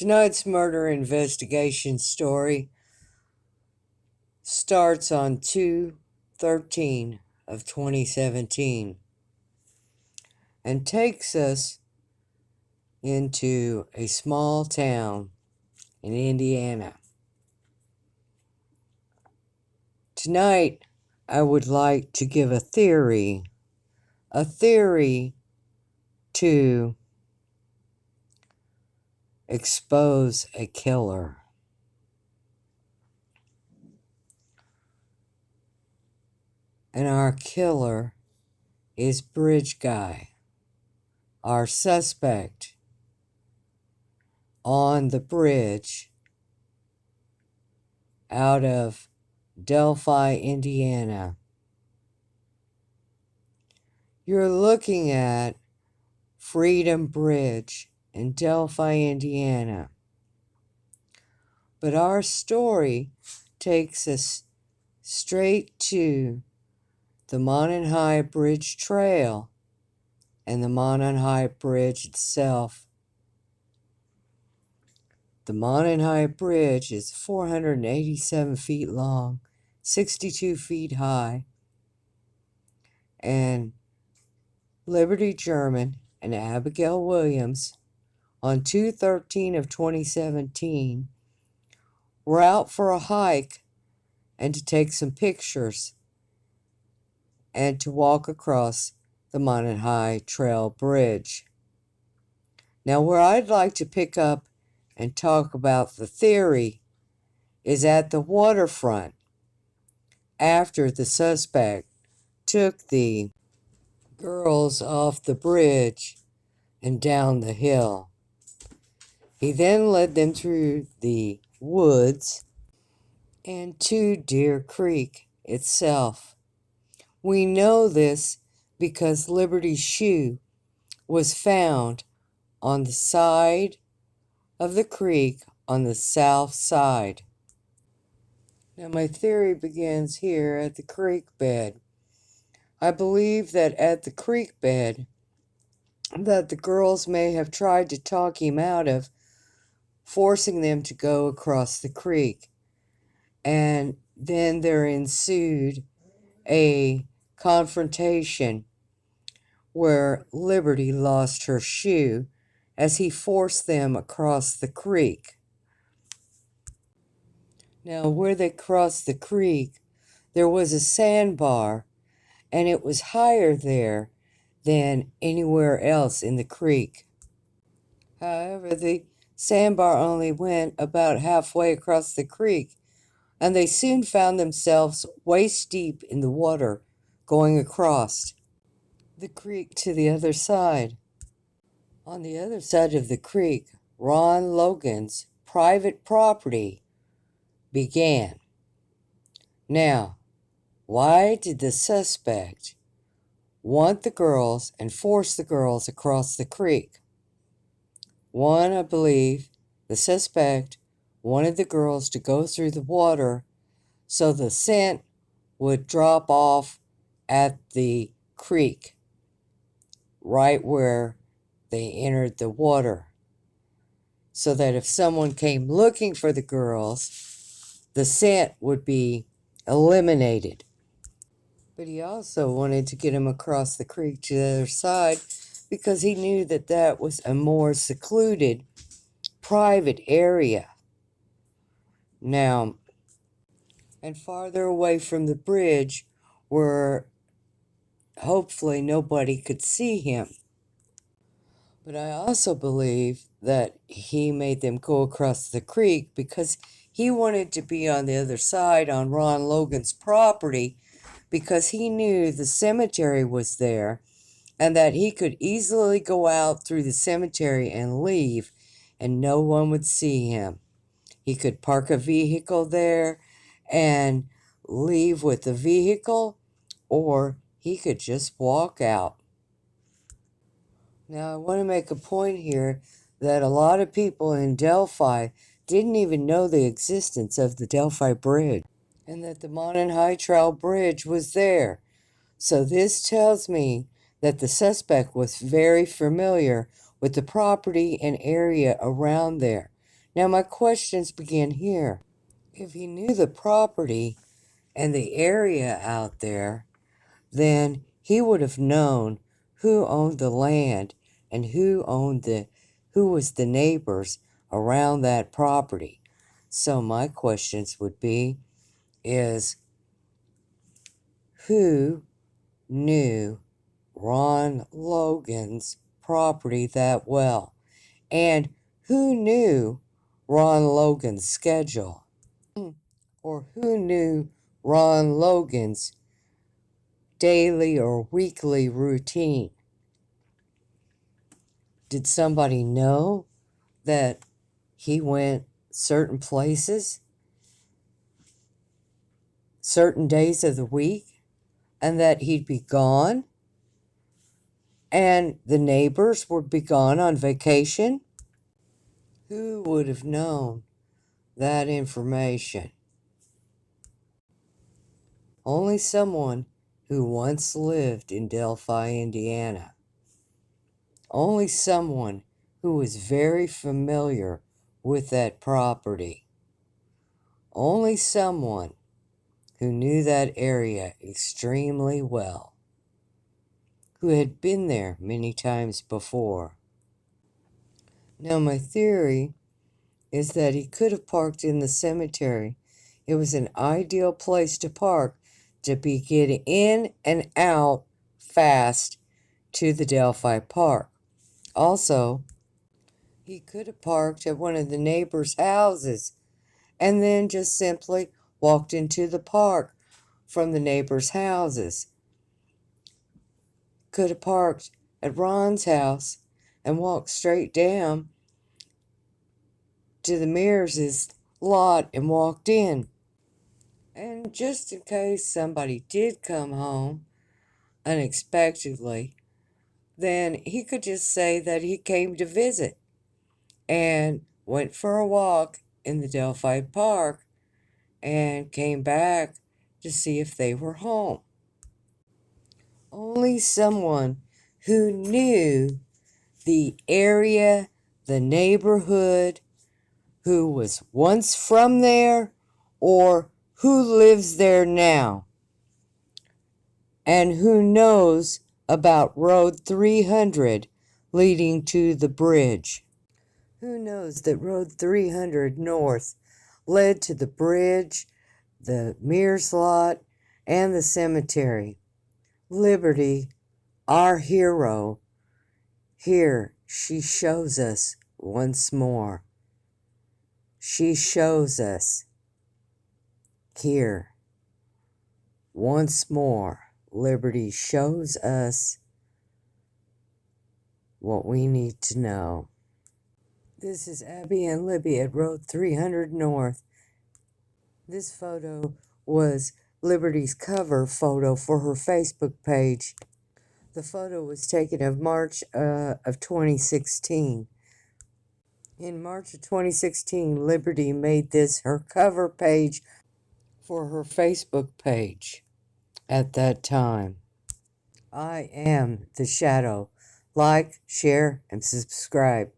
Tonight's murder investigation story starts on 2/13 of 2017 and takes us into a small town in Indiana. Tonight, I would like to give a theory to expose a killer. And our killer is Bridge Guy, our suspect on the bridge out of Delphi, Indiana. You're looking at Freedom Bridge in Delphi, Indiana. But our story takes us straight to the Monon High Bridge Trail and the Monon High Bridge itself. The Monon High Bridge is 487 feet long, 62 feet high, and Liberty German and Abigail Williams on 2/13 of 2017 were out for a hike and to take some pictures and to walk across the Monon High Trail Bridge. Now, where I'd like to pick up and talk about the theory is at the waterfront after the suspect took the girls off the bridge and down the hill. He then led them through the woods and to Deer Creek itself. We know this because Liberty's shoe was found on the side of the creek on the south side. Now, my theory begins here at the creek bed. I believe that at the creek bed that the girls may have tried to talk him out of forcing them to go across the creek. And then there ensued a confrontation where Liberty lost her shoe as he forced them across the creek. Now, where they crossed the creek, there was a sandbar, and it was higher there than anywhere else in the creek. However, the sandbar only went about halfway across the creek, and they soon found themselves waist deep in the water going across the creek to the other side. On the other side of the creek, Ron Logan's private property began. Now, why did the suspect want the girls and force the girls across the creek? One, I believe, the suspect wanted the girls to go through the water so the scent would drop off at the creek, right where they entered the water, so that if someone came looking for the girls, the scent would be eliminated. But he also wanted to get them across the creek to the other side because he knew that that was a more secluded, private area. Now, and farther away from the bridge where hopefully nobody could see him. But I also believe that he made them go across the creek because he wanted to be on the other side on Ron Logan's property because he knew the cemetery was there and that he could easily go out through the cemetery and leave and no one would see him. He could park a vehicle there and leave with the vehicle, or he could just walk out. Now, I want to make a point here that a lot of people in Delphi didn't even know the existence of the Delphi Bridge and that the Monon High Trail Bridge was there. So this tells me that the suspect was very familiar with the property and area around there. Now my questions begin here. If he knew the property and the area out there, then he would have known who owned the land and who was the neighbors around that property. So my questions would be is who knew Ron Logan's property that well? And who knew Ron Logan's schedule? Or who knew Ron Logan's daily or weekly routine? Did somebody know that he went certain places, certain days of the week, and that he'd be gone? And the neighbors would be gone on vacation? Who would have known that information? Only someone who once lived in Delphi, Indiana. Only someone who was very familiar with that property. Only someone who knew that area extremely well, who had been there many times before. Now, my theory is that he could have parked in the cemetery. It was an ideal place to park to be getting in and out fast to the Delphi Park. Also, he could have parked at one of the neighbors' houses and then just simply walked into the park from the neighbors' houses. Could have parked at Ron's house and walked straight down to the Mears' lot and walked in. And just in case somebody did come home unexpectedly, then he could just say that he came to visit and went for a walk in the Delphi Park and came back to see if they were home. Only someone who knew the area, the neighborhood, who was once from there or who lives there now, and who knows about Road 300 leading to the bridge. Who knows that Road 300 North led to the bridge, the Mears lot, and the cemetery. Liberty, our hero, here she shows us once more. She shows us here once more. Liberty shows us what we need to know. This is Abby and Libby at Road 300 North. This photo was Liberty's cover photo for her Facebook page. The photo was taken in March of 2016. In March of 2016, Liberty made this her cover page for her Facebook page at that time. I am the Shadow. Like, share, and subscribe.